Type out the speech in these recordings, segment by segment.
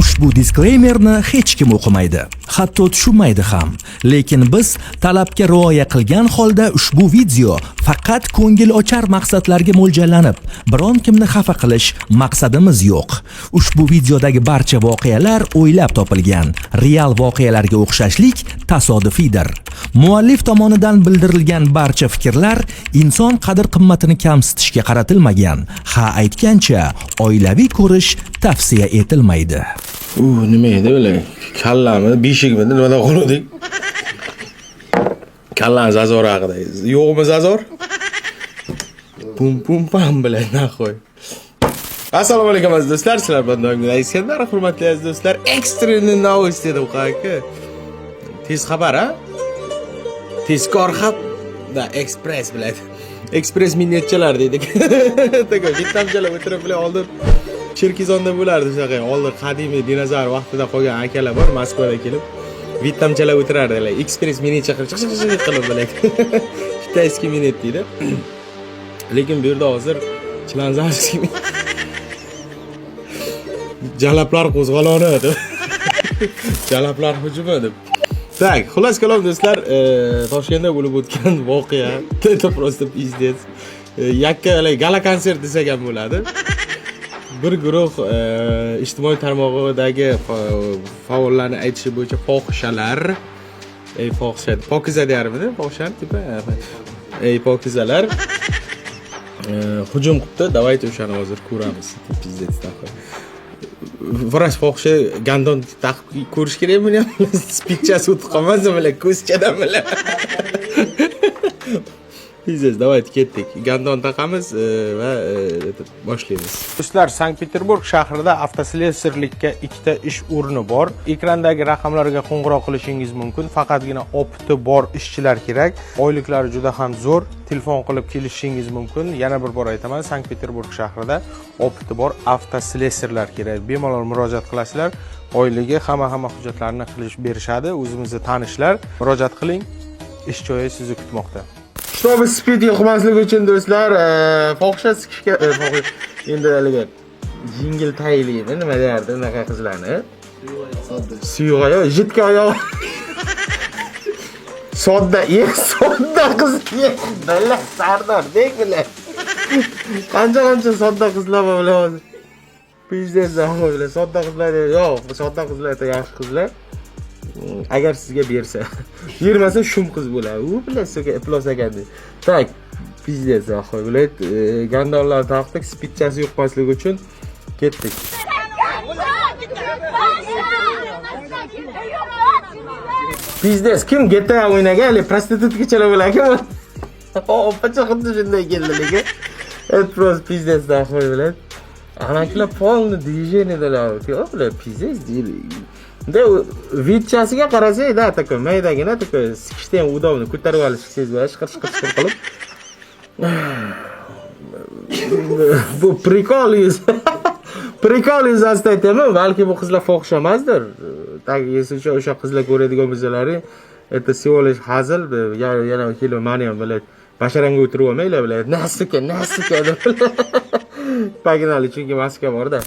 Ushbu diskleymerni hech kim o'qimaydi, hatto tushunmaydi ham. Lekin biz talabga rioya qilgan holda ushbu video faqat ko'ngilochar maqsadlarga mo'ljallanib, biron kimni xafa qilish maqsadimiz yo'q. Ushbu videodagi barcha voqealar o'ylab topilgan, real voqealarga o'xshashlik tasodifiydir. Muallif tomonidan bildirilgan barcha fikrlar inson qadr-qimmatini kamsitishga qaratilmagan. Ha aytgancha, oilaviy ko'rish tavsiya etilmaydi. Nima edi o'la? Kallami, beshigimni nimadan qoldik? Kallan zazor haqida. Yo'qmi zazor? Pum pam bilan naqoy. Assalomu alaykum aziz do'stlar, sizlar bilan doimgidek Iskandar, hurmatli aziz do'stlar. Ekstreni novosti deb qo'yaka. Tez xabar, ha? Tezkor da Express biladi. Express minnetchalar dedik. Taka bitamchalar o'tirib bilan oldin Cherkizonda bo'lardi shunaqa. Oldin qadimiy dinozavr vaqtida qolgan akalar bor, Moskvaga kelib bitamchalar o'tirardilar. Express minnetcha qilib biladi. Kitayskiy minnet deydi. Lekin bu yerda hozir chilanzarskiy jalaplar qo'zg'aloni deb. Jalaplar hujumi deb. Так, xullas kalom do'stlar, Toshkentda bo'lib o'tgan voqea, это просто пиздец. Yakka gala konsert desak ham bo'ladi. Bir guruh ijtimoiy tarmog'idagi faollarning aytishi bo'yicha fohishalar, fohisha, pokiza deyarmidi? Fohishani tipa, pokizalar hujum qildi. Давайте o'shani hozir ko'ramiz. Пиздец taxir. Vrach fohisha gandon taqib ko'rish kerakmi? Spikchasi o'tib qolmasin bilan, ko'zchadan bilan. Pizdes, давайте ketdik. Gandon taqamiz va boshlaymiz. Do'stlar, Sankt-Peterburg shahrida avtoslesarlikka ikkita ish o'rni bor. Ekrandagi raqamlarga qo'ng'iroq qilishingiz mumkin. Faqatgina opti bor ishchilar kerak. Oyliklari juda ham zo'r. Telefon qilib kelishingiz mumkin. Yana bir bor aytaman, Sankt-Peterburg shahrida opti bor avtoslesarlar kerak. Bemalol murojaat qilasizlar. Oyligi hamma hujjatlarni qilish berishadi. O'zimizga tanishlar. Murojaat qiling. Ish joyi sizni kutmoqda. Чтобы speed yo'qmasligi uchun do'stlar, fohisha sikishga endi haliga yengil taylaymi, nima derdi unaqa qizlarni? Suyuq oyoq, jitka oyoq. Sodda qiz. Balla Sardor, deydilar. Qancha sodda qizlar bor hozir. Pizdes zahoylar, sodda qizlar yo'q, sodda qizlar yaxshi qizlar. Agar sizga bersa, bermasa shum qiz bo'ladi. U bilan sizga iflos ekandi. Tak, pizdes zahoy bilet, gandonlar taqdik, spitchasi yo'qmasligi uchun ketdik. Pizdes kim GTA o'ynagan, hali prostitutkachalar bo'larkan. Opacha xuddi shunday keldi lekin. Iflos pizdes zahoy bilet. Anakilar polni движениеdalar. Yo'q, bilet pizdes deydi. Da vitchasiga qarasang-da, taka maydagina taka sikishda ham udobni ko'tarib olishsiz va shiqir qilib. Bu prikol yuzasidan aytaman, balki bu qizlar fohisha emasdir. Tak yesicha o'sha qizlar ko'radigan bo'lsalaring, это всего lишь hazil, yana kilo mani ham biladi. Basharamga o'tirib olmaylar biladi. Nasuka deb. Paginali chunki maska bor-da.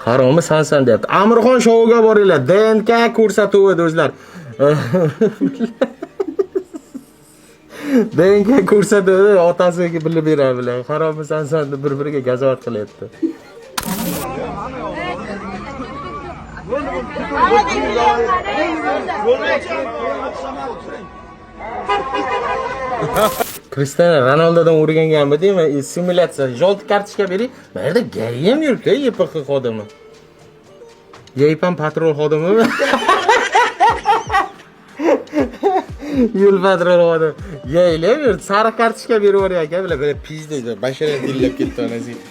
Haromi sansan deyapti. Amirxon shouga boringlar. DNK ko'rsatuvi do'stlar. DNK ko'rsatuvi otasiga bilib beradilar. Haromi sansan deb bir-biriga gazovat qilyapti. Cristiano Ronaldodan o'rganganmi deymi? Simulyatsiya, jolt kartochka bering. Mana yerda gayam yuribdi, YPX xodimi. Yeypan patrol xodimi? Yo'l patrol xodimi. Yeylar, sariq kartochka berib yuboryapti aka, böyle pizdaydi. Bashara dillab ketdi onasiga.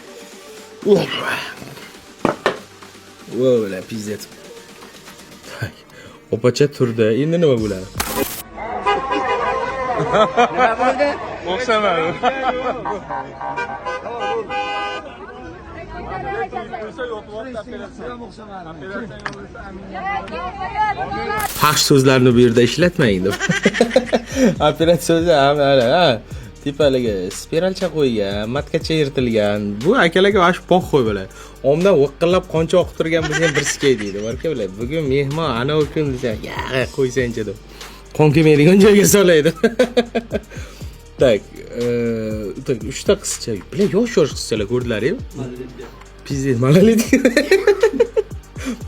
Böyle pizdet. Opacha turdi. Endi nima bo'ladi? Nima bo'ldi? O'xshamadi. Faxsh so'zlarni bu yerda ishlatmang deb. Operatsiya ha. Tipaligi spiralcha qo'ygan, matkacha yirtilgan. Bu akalarga vash poxo'y bo'ladi. Omdan vaqillab qoncha oqib turgan bizga bir sikay deydi. Barka biladi. Bugun mehmon ana o'kin desa, "Ya, qo'ysangchi" deb. Qon kelmaydigan joyga solaydi. Tak, 3 ta qizcha. Bilan yosh qizchalar ko'rdilar-ku. Pizdek malalit.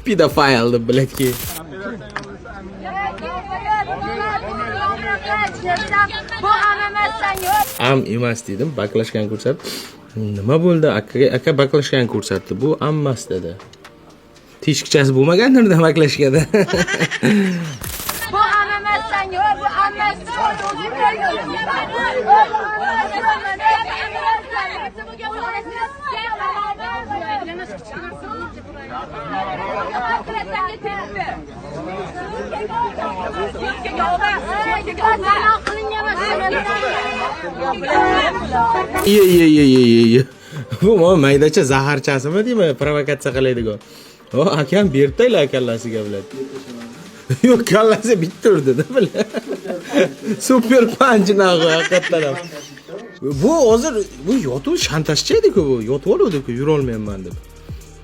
Pedofil deb biladi. Am emas dedim, baklashgan ko'rsatdi. Nima bo'ldi? Aka baklashgan ko'rsatdi. Bu ammas dedi. Teshikchasi bo'lmagandir baklashganda. Bu anamazsan yo'q, bu anamazsan. Ye. Bu maydacha zaharchasimi deymi? Provokatsiya qiladigan. O, akam bertaylar kallasiga biladi. Yo'q, kallasi bitta urdi-da biladi. Super punch naqo haqiqatan ham. Bu hozir bu yotuv shantajchi edi-ku bu. Yotib oluvdi-ku, yura olmayman deb.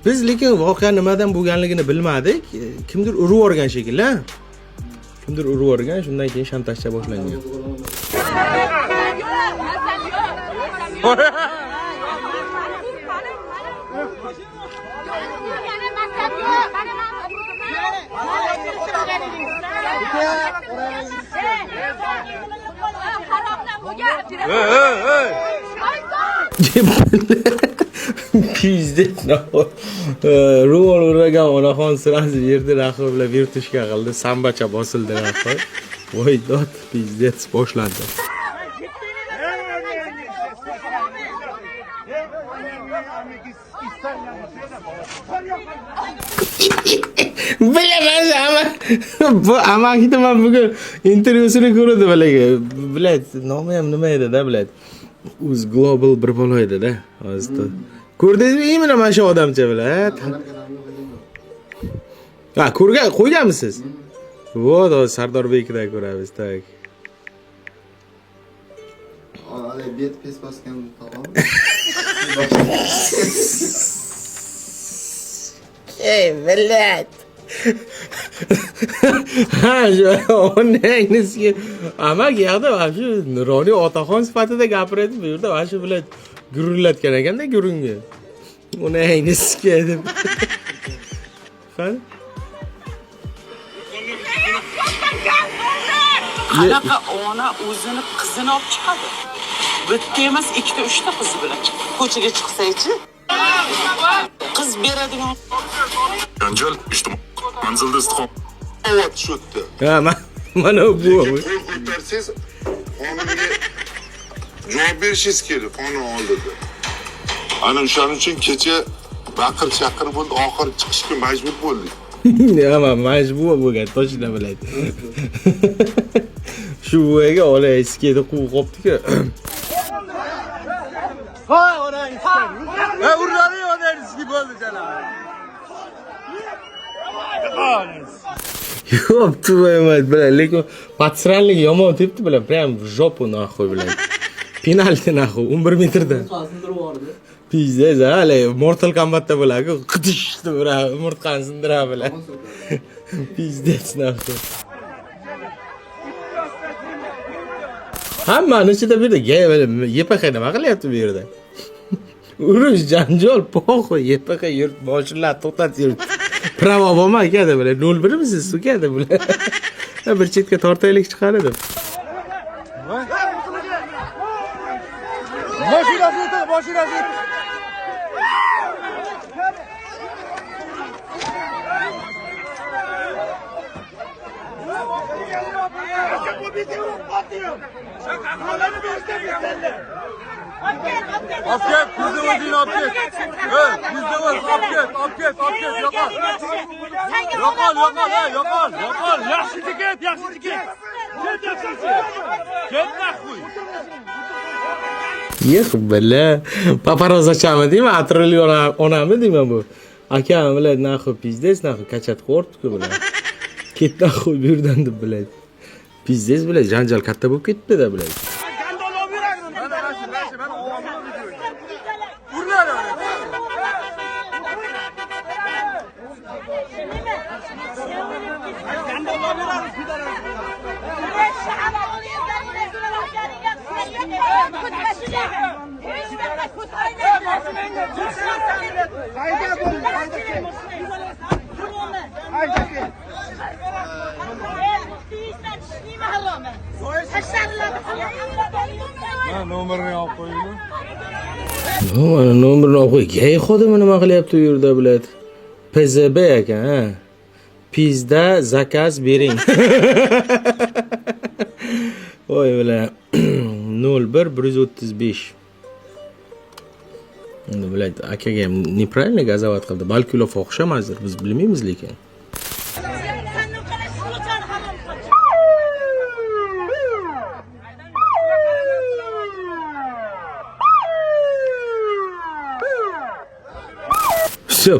Biz lekin voqea nimadan bo'lganligini bilmadik. Kimdir urib yuborgan shekilli. Kimdir urib yuborgan, shundan keyin shantajcha boshlangan. Pizdet ne o? Ruol uragan onaxon sirasi yerda raqib bilan virtushka qildi, sambacha bosildi raqib. Voy dod, pizdet boshlandi. Bilemez ama bu amakida men bugun intervyusini ko'rdim balagi. Biladi, nomi ham nima edi-da, biladi. Uz global bir bola edi-da, hozir. Ko'rdingizmi mana mana shu odamcha biladi. Ha, ko'rgan, qo'yganmisiz? Vot, Sardorbekda ko'ramiz, tak. Ana bet pes bosgan tamam. Ey millet. Ha, onangizga amak yoqda shu Nuroniy otaxon sifatida gapiradi, bu yerda shu bilan gurullatgan ekanda gurungi. Onangizga deb. Qani? Qanaqa ona o'zini qizini olib chiqadi? Bitta emas, ikkita, uchta qizi bilan ko'chaga chiqsa-chi? Qiz beradigan Janjal ijtimoiy manzilda istiqomat tushdi. Ha, mana bu. Qo'l ko'tarsangiz, qonunga javob berishingiz kerak qonun oldida. Ana o'shaning uchun kecha baqir-chaqir bo'ldi, oxiri chiqishga majbur bo'ldik. Ama majbur bo'lgan, to'shina biladi. Shu bo'yiga ola eskidi quvib qopdi-ku. Ha, ona iskadi. Ha, urrani ona iski bo'ldi janob. Yo'q, tuvamat bilan, lekin patsranlik yomon tepdi bilan, prям в жопу нахуй bilan. Penalti nahov 11 metrdan. Sindirib yubordi. Pizdez, hali Mortal Kombatda bo'ladi, qidish deb uradi, umurtqani sindiradi bilan. Pizdez nahov. Hammani ichida bir de YPX nima qilyapti bu yerda? Urush, janjal, poxo, YPX yurt boshlar to'xtatib yurt. Pravo bo'lma akada bilan 01 misiz, ukada bilan. Bir chetga tortaylik chiqadi deb. Mashinasi. Apket, bizde o'zing apket. Bizde o'z apket. Yo'qol. Yaxshi ket. Ket naxuy. Yex billa. Paparoz ochami deyman, atrli onami deyman bu. Akam bilan naxu pizdes, naxu kachat qo'rtku bilan. Ket naxu bu yerdan deb biladi. Pizdes bilan janjal katta bo'lib ketdi-da bilan. Nomerini olib qo'yingmi? Mana nomerini olib qo'y. Gay xodimi nima qilyapti u yerda biladi. PZB ekan, ha. Pizda zakaz bering. Voy bilan 01-135. Endi biladi, akaga ham nepravильно gazovat qildi. Balki ular fohishamazdir, biz bilmaymiz lekin.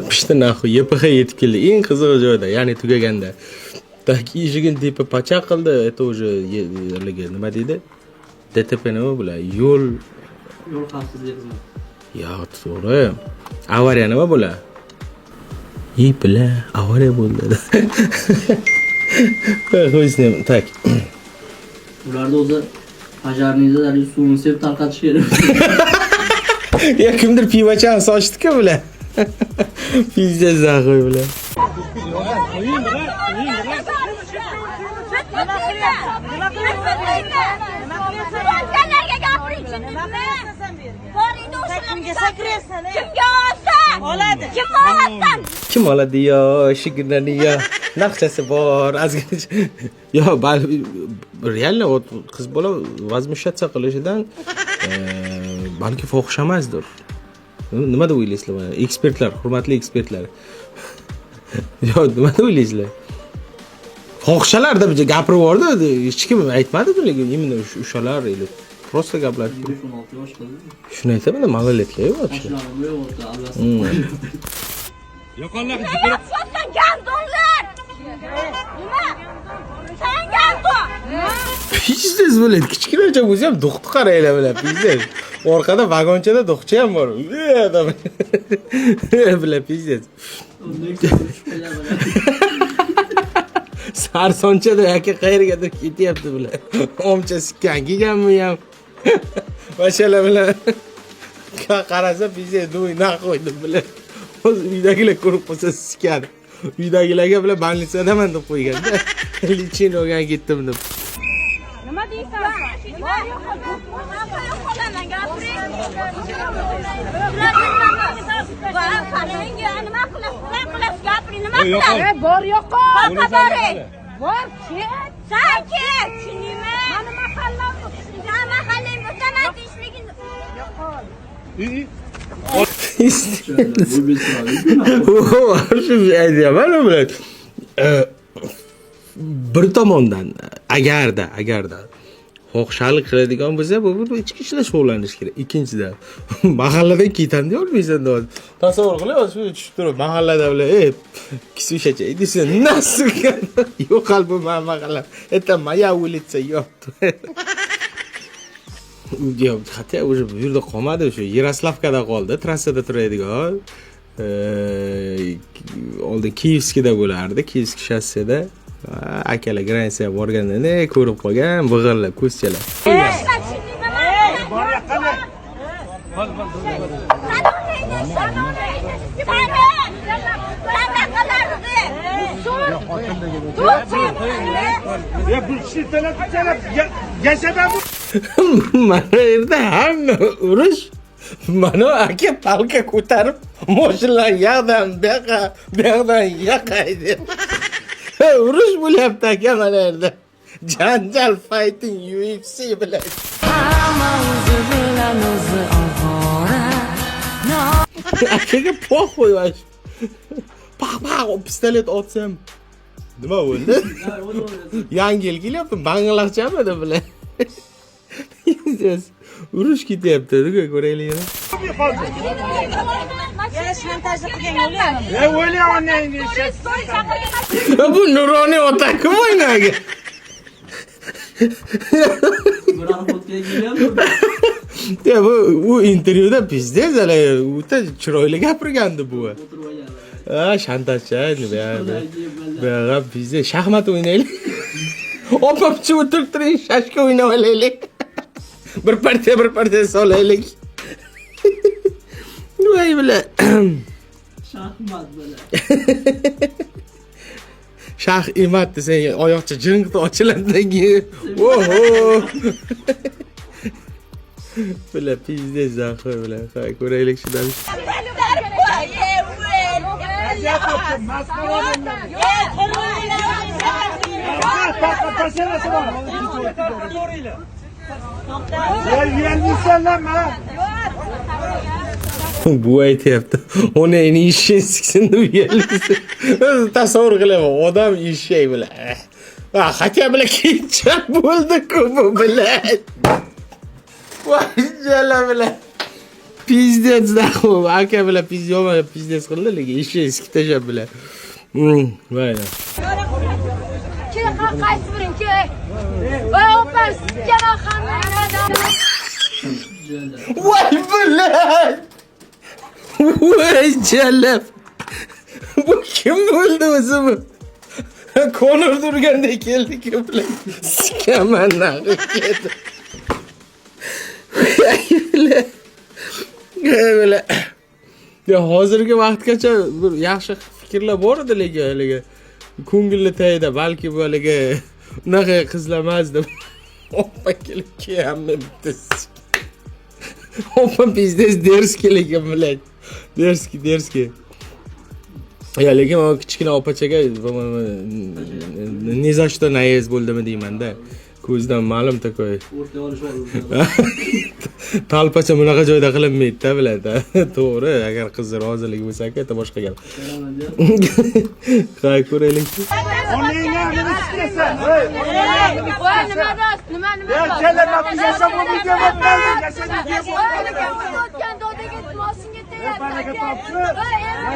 Pishdi naxu, YPX yetib keldi. Eng qizig'i joyda, ya'ni tugaganda. Tak eshigini tepa pacha qildi. Это уже nima deydi? DTP nima bular? Yo'l xavfsizligi xizmati. Ya, to'g'ri. Avariya nima bular? Bila, avariya bo'ldi. Qo'ysam, tak. Ularda o'zi pojarniylar suvni sevib tarqatish kerak. Ya kimdir pivachan sochdi-ku bular. Pizza zaxoy bilan. Kim oladi yo, shigirlarni yo. Naqshasi bor, azgina. Yo, reально qiz bola vazmishatsa qilishidan balki fohishamasdir. Nima deb o'ylaysizlar mana? Ekspertlar, hurmatli ekspertlar. Yo, nima deb o'ylaysizlar? Fohishalar deb gapirib yubordi, hech kim aytmadi lekin именно o'shalar или просто gaplar. 16 yosh qildi. Shuni aytaman, malolетка вообще. Yo'qollar. Sen gandonlar. Nima? Sen gandon. Pizdes bo'ladi. Kichkinacha bo'lsa ham duxni qaranglar bilan pizdes. Orqada vagonchada duxchi ham bor. Bilan pizdes. Sarsonchada aka qayergadir ketyapti bilan. Omcha sikkan kelganmi ham. Vashala bilan qarasa pizdes do'yna qo'ydi bilan. O'z uydagilar ko'rib qolsa sikkan. Uydagilarga bilan banlitsadaman deb qo'yganda. Lichinoga ketdim deb. Nima deysan? Bor yo'qol. Bor ket. Sen ket. Nima? Mana mahallam. Mahallam o'taman ishligini. Yo'qol. Shu aytayapman bilan. Bir tomondan agarda fohishalik qiladigan bo'lsa, bu ichki ishlar shug'ullanish kerak. Ikkinchidan, mahalladan ketandi olmaysan deb. Tasavvur qilyapsiz, shu tushib turib, mahallada bilan, kisushcha deysan, nasiga yo'qol bu mahalla. Это моя улица, yo'q. Yo'q, hatto o'sha bu yerda qolmadi, o'sha Yaroslavkada qoldi, trassada turadigan. Oldin Kievskida bo'lardi, Kievsk shosseda. Akalar gransiya borganda ko'rib qolgan, big'irlab, ko'zchalar. Mana yerda hamma urush. Mana aka palka ko'tarib, mashinalar yoqdan bu yoqdan yoqaydi. Urush bo'lyapti aka mana yerda. Janjal fighting UFC bilan. Akaga poq qo'yvash. Paq, pistolet otsam. Nima bo'ldi? Yangi yil kelyapti, bangladeşchami bilan. Urush ketyapti-ku, ko'raylik. Bu nuroniy otaku o'ynaga. Ya bu intervyuda pizdes hali o'ta chiroyli gapirgandi bu. Shantajchi bu pizdes shaxmat o'ynaylik. Opamchi o'tirib turing, shashka o'ynab olaylik. Bir partiya solaylik. Voy bilan. Shaxmat bilan. Shax emat desang oyoqcha jiringda ochilandan keyin. Oho. Bila pizdes zaxir bilan. Ko'raylik shundan. Bu aytyapti. Uni eni ishni siksin deb uyalisi. Tasavvur qilaman, odam ishshay bilan. Xatya bilan keyinchalik bo'ldi-ku bu bilan. Voy jala bilan. Pizdes daxo, aka bilan pizdes qildi, lekin ishni sikib tashlab bilan. Voy. Qaysi birinchi? Voy opam, sizga hamma. Voy bilan. Voy jalab. Bu kim bo'ldi o'zi bu? Konor turgandek keldi-ku bilan. Sikaman naqi. Böyle. Ya hozirgi vaqtgacha bir yaxshi fikrlar bor edi, lekin ko'ngilli tayda balki bo'liga unaqa qizlar emasdim. Oppa kelib kelganmi bitta. Oppa biznes derski lekin bilan. Derski. Ya lekin o kichkina opachaga ni za что naez bo'ldimi deyman-da. Ko'zdan ma'lum takoy. O'rta olish bor. Talpacha bunaqa joyda qilinmaydi-da biladi. To'g'ri, agar qiz roziligi bo'lsa aka, boshqa gap. Qo'y ko'raylik. Onangga nima istasan? Voy nima do'st, nima? Kelma, biz yashab o'tganmiz, yashab O'tgan dodaga moshinga tegadi.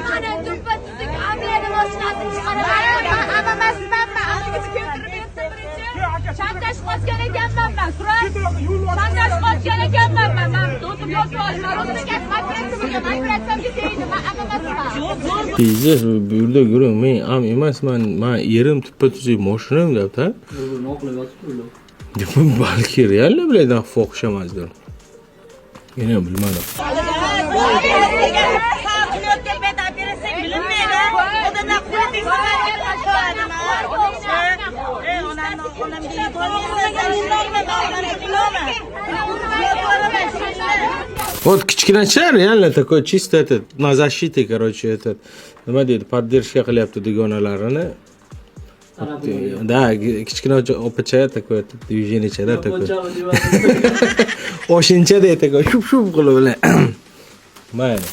Mana dubba tuzuk amlani moshinasini chiqaraman. Amamasmanmi? Aniga keltirib bersa birinchi. Shantaj qotgan ekanman men. Shantaj qotgan ekanman men. Men do'tim yozib olman. O'zimga operatsiya deydi. Men amamasman. Pizdes bu yerda ko'ring, men am emasman. Men yerim tuppa tuzuk mashinam debdi-da. Buni oqlab yotibdi. Balki realni bilan fohish emasdir. Yana bilmadim. Вот kichkinacha реально такой чисто этот на защите, короче, этот nima deydi, поддержка qilyapti dugonalarini. Да, kichkina opacha такой движениечada такой. Oshinchada такой shup qilib bilan. Mayli.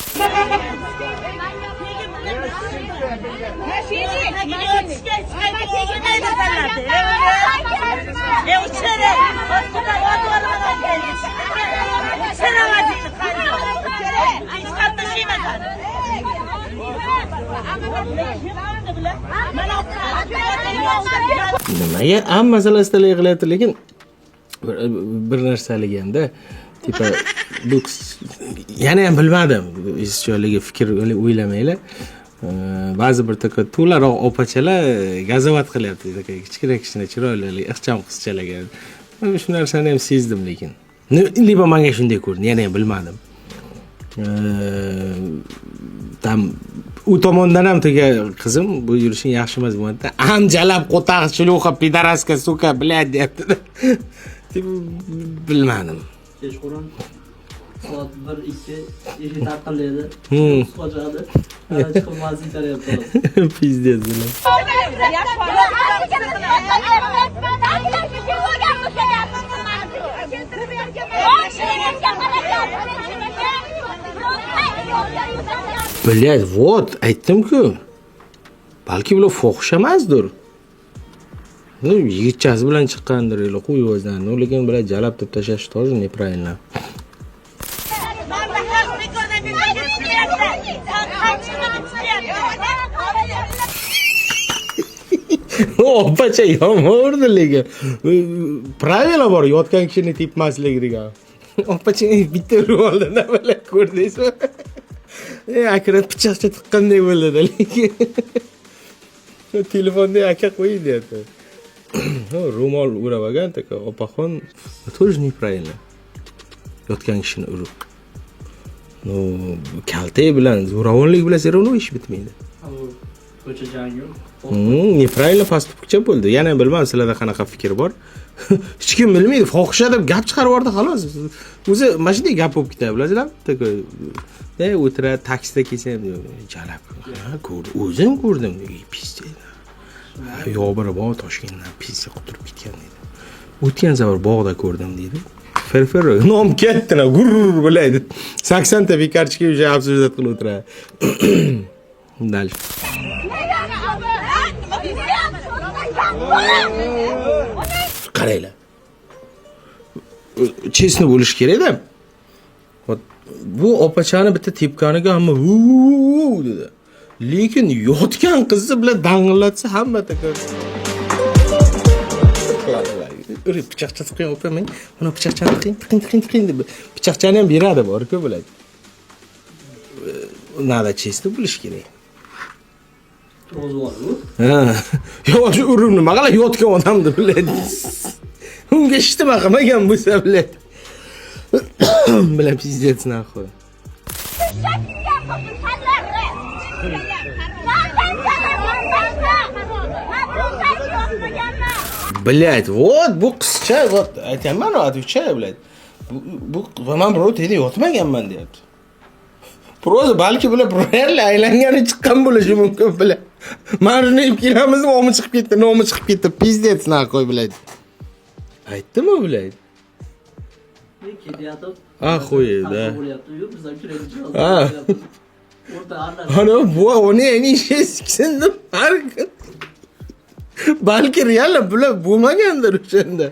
Nimaga ham masalasida qilyapti, lekin bir narsaliganda tipa bu yana ham bilmadim. Ishcholigi fikr o'ylamanglar. Ba'zi bir taka to'laroq opachalar gazovat qilyapti, kichkina chiroyli ixcham qizchalarga. Men shu narsani ham sezdim, lekin liba menga shunday ko'rindi, yana ham bilmadim. Tam u tomondan ham to'ga qizim bu yurishing yaxshi emas bo'ldi. Ham jalab qo'taq shuluqa pidaraska suka blad deyapti. Bilmadim. Kechqurun soat 1-2 eshik taqillaydi. Qo'jadi. Chiqib mazin taryapti. Pizdes bilan. Блядь, вот, aytdim-ku. Balki bular fohish emasdir. Ну, yigitchasi bilan chiqqandir, qo'yib yozdan. Lekin bular jalab deb tashlash тоже неправильно. Opacha yomon lekin. Pravila bor, yotgan kishini tepmaslik degan. Opacha bitta ro'lda nima ko'rdingizmi? Akrat pichoqcha tiqqandek bo'ldi lekin. Telefonda aka qo'ying deyapti. Ro'mol urab olgan taka, opaxon тоже неправильно. Yotgan kishini urib. No, kaltay bilan, zo'ravonlik bilan serovno ish bitmaydi. Ko'cha jangi. Nepravильно поступкcha bo'ldi. Yana bilmam sizlarda qanaqa fikr bor. Hech kim bilmaydi, fohisha deb gap chiqarib yubordi xolos. O'zi mana shunday gap bo'lib ketadi, bilasizlarmi? O'tira taksida kelsam, jalab. O'zim ko'rdim, pis. Yo biri bog' Toshkentdan pisga quturib ketgan deydi. O'tgan safar bog'da ko'rdim deydi. Ferfer nom ketdina gurr bo'laydi. 80 ta bekarchika уже обсуждать qilib o'tiradi. Дальше. Qaranglar. Chesni bo'lish kerak-da. Bu opachani bitta tepkaniga hamma dedi. Lekin yotgan qizni bilan dang'illatsa hamma taka. Urib pichoqcha tiqing o'paman. Mana pichoqchani tiqing deb pichoqchani ham beradi bor-ku bo'ladi. Nada chesni bo'lish kerak. Rozvormi? Ha. Yo, shu urib nima qilib yotgan odamni biladi. Unga hech nima qilmagan bo'lsa biladi. Bilan pizdets naqo. Блять, вот bu qizcha, вот aytaman, отвечаю, блять. Bu men birov tedi yotmaganman deyapti. Proza balki bular proyerlar aylangani chiqqan bo'lishi mumkin bular. Mana ib kelamiz, nomi chiqib ketdi, pizdets naqoy biladi. Aytdimi biladi? Ketyapti. Qo'ydi. Yo'q, biz ham kiramiz. Ha. O'rta arlar. Ana bu uni eni ishsindim. Balki real bular bo'lmagandir o'shanda.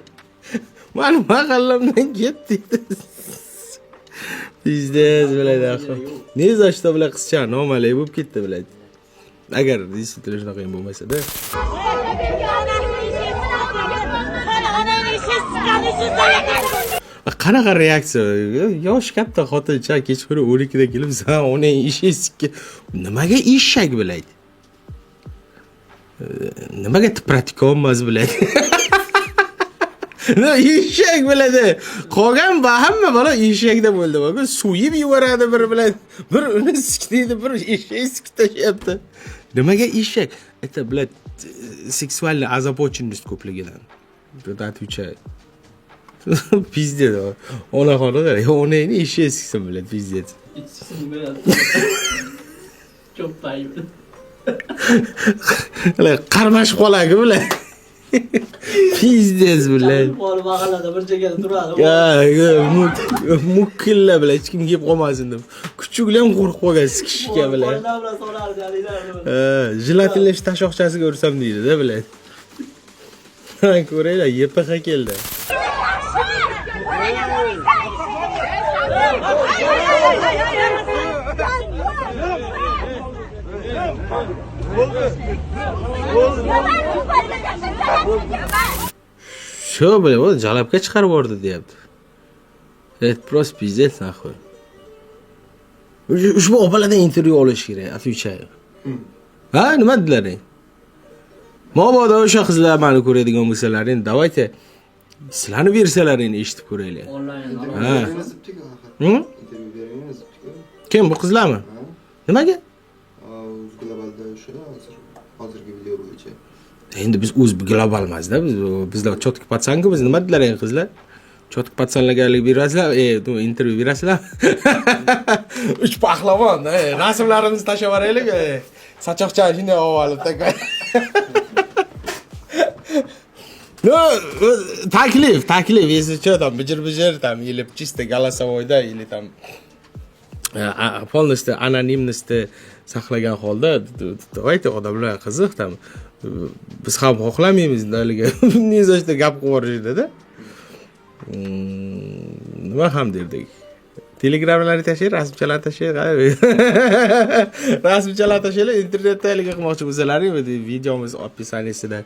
Mani mahallamdan ketdi. Pizdez biladi axir. Ne za что bular qizcha nomali bo'lib ketdi biladi. Agar действительно shunaqa ham bo'lmasa-da. Qanaqa reaksiya? Yosh katta xotincha kechqurun 12 da kelib, "Sen uni ishingizga nimaga eshak biladi?" Nimaga tipratikonmas biladi? No, eshak biladi. Qolgan hamma bola eshakda bo'ldi. Bak, suyib yuboradi bir bilan. Bir uni sikdiydi, bir eshak sikib tashyapti. Nimaga eshak? Это, блядь, сексуальная озабоченность ko'pligidan. Deb отвечает. Pizdez. Ona xonalar, uni eshak siksin biladi, pizdez. Çok payı. Qarmashib qoladi bular. Pizdez bular. Bor mahallada bir joyda turadi. Mukilla bular, hech kim kelib qolmasin deb. Kuchuklar ham qo'rqib qolgan sikishga bular. Jelatinlash tashoqchasiga ursam deydi-da bular. Ko'raylar, YPX keldi. Shu bilan jalabga chiqarib yubordi deyapti. Просто пиздец nahvoy. Ushbu opalardan intervyu olish kerak, отвечаю. Ha, nima dedilar? Mabodo o'sha qizlar meni ko'radigan bo'lsalaring, давайте sizlarni versiyalaringni eshitib ko'raylik. Ha. Intervyu beramiz. Kim bu qizlarmi? Nimaga? Globalda o'sha hozirgi video bo'yicha. Endi biz o'z global emasda, bizlar cho'tki patsanku, biz nima dedilar endi qizlar? Cho'tki patsanlarga berasizlar, intervyu berasizlar. 3 pahlavon, rasmlarimizni tashlab yuboraylik. Sachoqchani shunday olib taka. No, taklif, если что, там, bijir, там, или чисто голосовойda, или там, полностью anonimностьni saqlagan holda, давайте odamlar qiziq, там, biz ham xohlamaymiz, haligi, nizashda gap qilib yuborishdi-da. Nima ham derdik? Telegramlarni tashlang, rasmchalarni tashlang. Rasmchalarni tashlang, internetda haligi qilmoqchi bo'lsalaring, videomiz opisaniyasida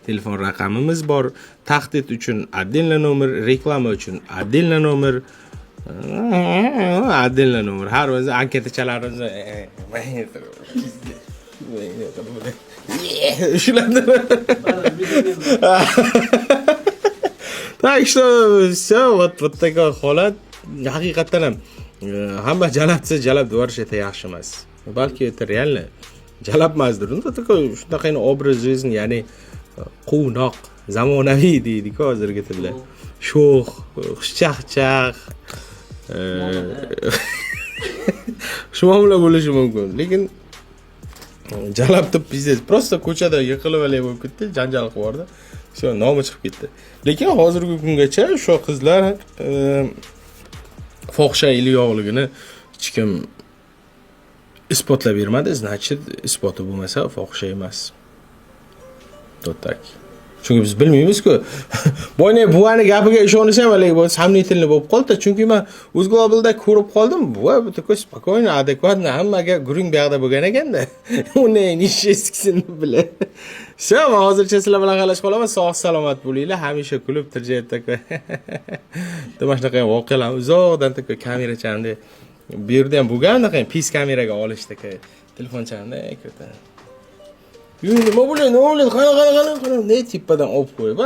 telefon raqamimiz bor. Tahdid uchun отдельно nomer, reklama uchun отдельно nomer. отдельно nomer. Har o'zi anketachalarimizni shularni. Так что всё, вот такой holat. Haqiqatan ham hamma jalabsa jalab dvorish это yaxshi emas. Balki это реально jalab emasdir. Unda shunaqa obraz жизни, ya'ni quvnoq, zamonaviy deydi-ku hozirgi tilda. Sho'x, xushchaqchaq. Shunday bo'lishi mumkin. Lekin jalab deb biznes просто ko'chada yiqilib olay bo'lib ketdi, janjal qilib yubordi. Всё, nomi chiqib ketdi. Lekin hozirgi kungacha shu qizlar fohisha yo'qligini hech kim isbotlab bermadi, значит, isboti bo'lmasa fohisha emas. To'tak. Chunki biz bilmaymiz-ku. Boyne buvani gapiga ishonisham hali bu samnitilni bo'lib qoldi. Chunki men Uzglobalda ko'rib qoldim. Buva bu такой спокойно, adekvatno hammaga guring buyog'da bo'lgan ekanda. Uni nishesini bile. Всё, men hozircha sizlar bilan xalashib qolaman. Sog' salomat bo'linglar. Hamisha kulib tirjayib taka. Mana shunaqa voqealar uzoqdan taka kamerachamda bu yerda ham bo'lgan, pis kameraga olishdi taka. Telefonchamda ko'ta. Nima bo'ladi, qana, ne tipadan olib qo'yib,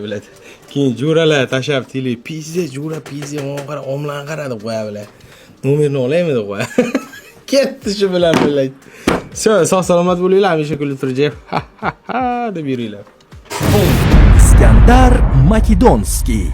biladi. Keyin jo'ralar tashab tili, pizza, jo'ra pizza, qara, omlan qaradi qo'ya biladi. Nomerni olaymi deb qo'ya. Ketdi shu bilan bilay. Sog' salomat bo'linglar, hamisha kulib turjab. deb yuringlar. Iskandar Makedonskiy